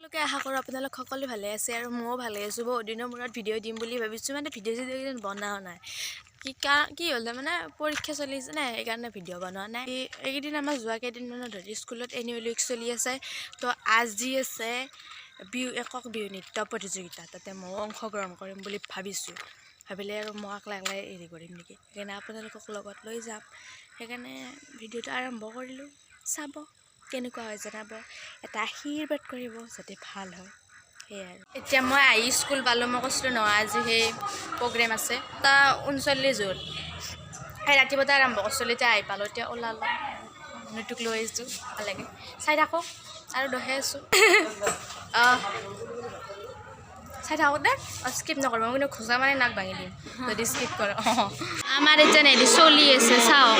সকলোকে আশা কৰোঁ আপোনালোক সকলো ভালে আছে আৰু ময়ো ভালে আছোঁ। বহুত দিনৰ মূৰত ভিডিঅ' দিম বুলি ভাবিছোঁ, মানে ভিডিঅ' বনোৱা নাই। কি হ'ল মানে পৰীক্ষা চলি আছে নাই, সেইকাৰণে ভিডিঅ' বনোৱা নাই। এইকেইদিন আমাৰ যোৱা কেইদিনমানৰ ধৰি স্কুলত এনুৱেল উইক চলি আছে। তো আজি আছে একক বিহু নৃত্য প্ৰতিযোগিতা, তাতে ময়ো অংশগ্ৰহণ কৰিম বুলি ভাবিলে আৰু মই একলাই হেৰি কৰিম নেকি, সেইকাৰণে আপোনালোকক লগত লৈ যাম। সেইকাৰণে ভিডিঅ'টো আৰম্ভ কৰিলোঁ। চাব কেনেকুৱা হয় জনাব, এটা আশীৰ্বাদ কৰিব যাতে ভাল হয়, সেয়াই আৰু। এতিয়া মই আহি স্কুল পালোঁ। মই কৈছিলোঁ নহয় আজি সেই প্ৰগ্ৰেম আছে, 39 জুন সেই ৰাতিপুৱাতে আৰম্ভ কৰিছিলোঁ। এতিয়া আহি পালোঁ, এতিয়া ওলালোঁ, মানুহটোক লৈ আহিছোঁ, ভাল লাগে। চাই থাকোঁ আৰু দেখাই আছোঁ। চাই থাকোঁ দে, স্কিপ নকৰিব, মই কিন্তু ঘোচা মানে নাক ভাঙি দিম যদি স্কিপ কৰোঁ। আমাৰ এতিয়া নেদি চলি আছে, চাওক।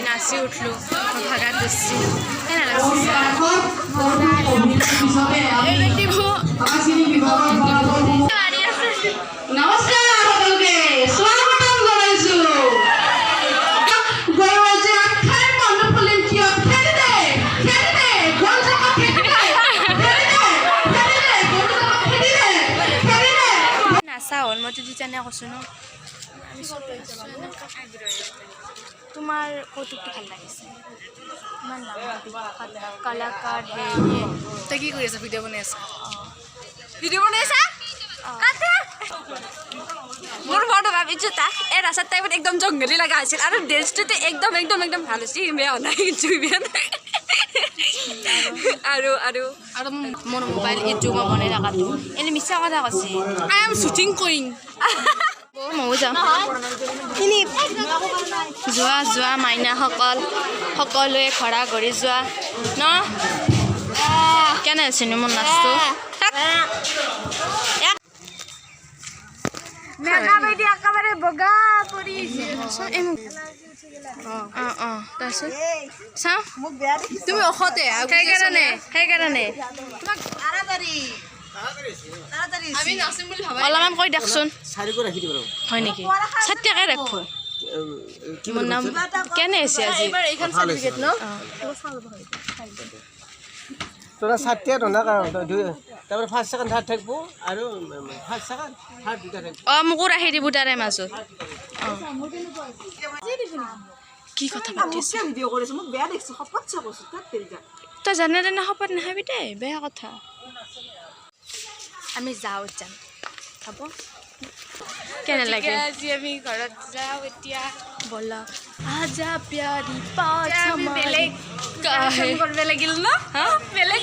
নাচি উঠলোঁ, ভাগাত দিছোঁ, কেনে লাগিছে? নাচা হ'ল, মইতো তেতিয়ানে কৈছোঁ ন। তোমাৰ কৌতুকটো ভাল লাগিছে, ইমান ডাঙৰ কলাকাৰ। তই কি কৰি আছ? ভিডিঅ' বনাই আছ? ভিডিঅ' বনাই আছা? মোৰ ঘৰটো ভাবিছোঁ তাক এই ৰাস্তাৰ টাইমত একদম জংঘলী লগা হৈছিল, আৰু ড্ৰেছটোতো একদম ভাল হৈছে, বেয়া হোৱা নাই কিন্তু আৰু মোৰ মোবাইল এইটো মই বনাই থকাটো এনেই মিছা কথা কৈছে। আই এম শ্বুটিং কৰিম। ময়ো যাম। যোৱা মাইনাসকল সকলোৱে ঘৰা ঘৰি যোৱা ন। কেনে হৈছেনো মোৰ নাচটো? তুমি অসতে সেইকাৰণে অলপমান কৈ দিয়কচোন। হয় নেকি? ছাত্ৰীয়াকে ৰাখব। মোৰ নাম কেনে হৈছে আজি? তোৰা ছাত্ৰীয়া ধনা কাৰণ তাৰপৰা ফাৰ্ষ্ট ছেকেণ্ড থাৰ্ড থাকিব আৰু ফাৰ্ষ্ট ছেকেণ্ড থাৰ্ড দুটা থাকিব। মোকো ৰাখি দিব তাৰে মাজত। কি কথা পাতি আছ? তই জানে তেনে শপত নাখাবি দেই, বেয়া কথা। আমি যাম হ'ব। কেনে লাগে? আজি আমি ঘৰত যাওঁ এতিয়া। ব'লা আজা প্যাৰি পাঁচ বেলেগ কৰিব লাগিল ন, বেলেগ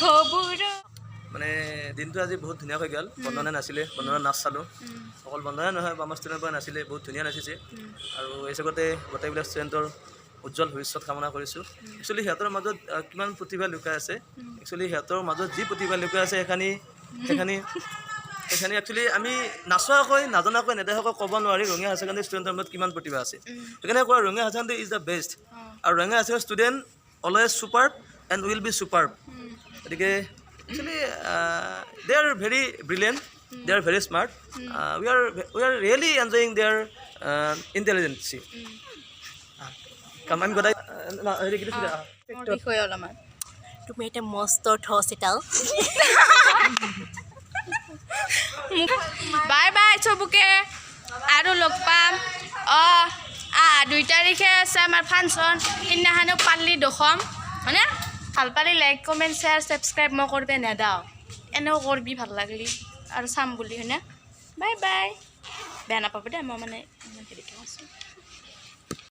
খবৰ। মানে দিনটো আজি বহুত ধুনীয়াকৈ গ'ল। বন্দনা নাছিলে, বন্দনা নাচ চালোঁ। অকল বন্দনা নহয়, আমাৰ ষ্টুডেণ্টৰ পৰা নাছিলে, বহুত ধুনীয়া নাচিছে। আৰু এই জগতে গোটেইবিলাক ষ্টুডেণ্টৰ উজ্জ্বল ভৱিষ্যত কামনা কৰিছোঁ। একচুৱেলি সিহঁতৰ মাজত কিমান প্ৰতিভা লুকাই আছে, একচুৱেলি সিহঁতৰ মাজত যি প্ৰতিভা লুকাই আছে সেইখিনি একচুৱেলি আমি নাচোৱাকৈ নাজনাকৈ নেদেখাকৈ ক'ব নোৱাৰি ৰঙিয়া হায়াৰ ছেকেণ্ডেৰী ষ্টুডেণ্টৰ মাজত কিমান প্ৰতিভা আছে। সেইকাৰণে কোৱা Rangia higher secondary is the best, আৰু Rangia higher secondary student always superb and will be superb. গতিকে actually they are very brilliant, they are very smart, we are really enjoying their intelligence. আমি গোটাই অলপমান তুমি এটা মস্ত ঠছ এটাও। বাই বাই চবকে, আৰু লগ পাম। 2 তাৰিখে আছে আমাৰ ফাংচন, সিদিনাখনো পাৰলি দেখম হয়নে? ভাল পালি লাইক কমেণ্ট শ্বেয়াৰ ছাবস্ক্ৰাইব মই কৰিব নেদাও, এনেও কৰবি ভাল লাগলি আৰু চাম বুলি হয়নে? Bye bye. বেয়া নাপাব দে, মই মানে হেৰিকৈ আছোঁ।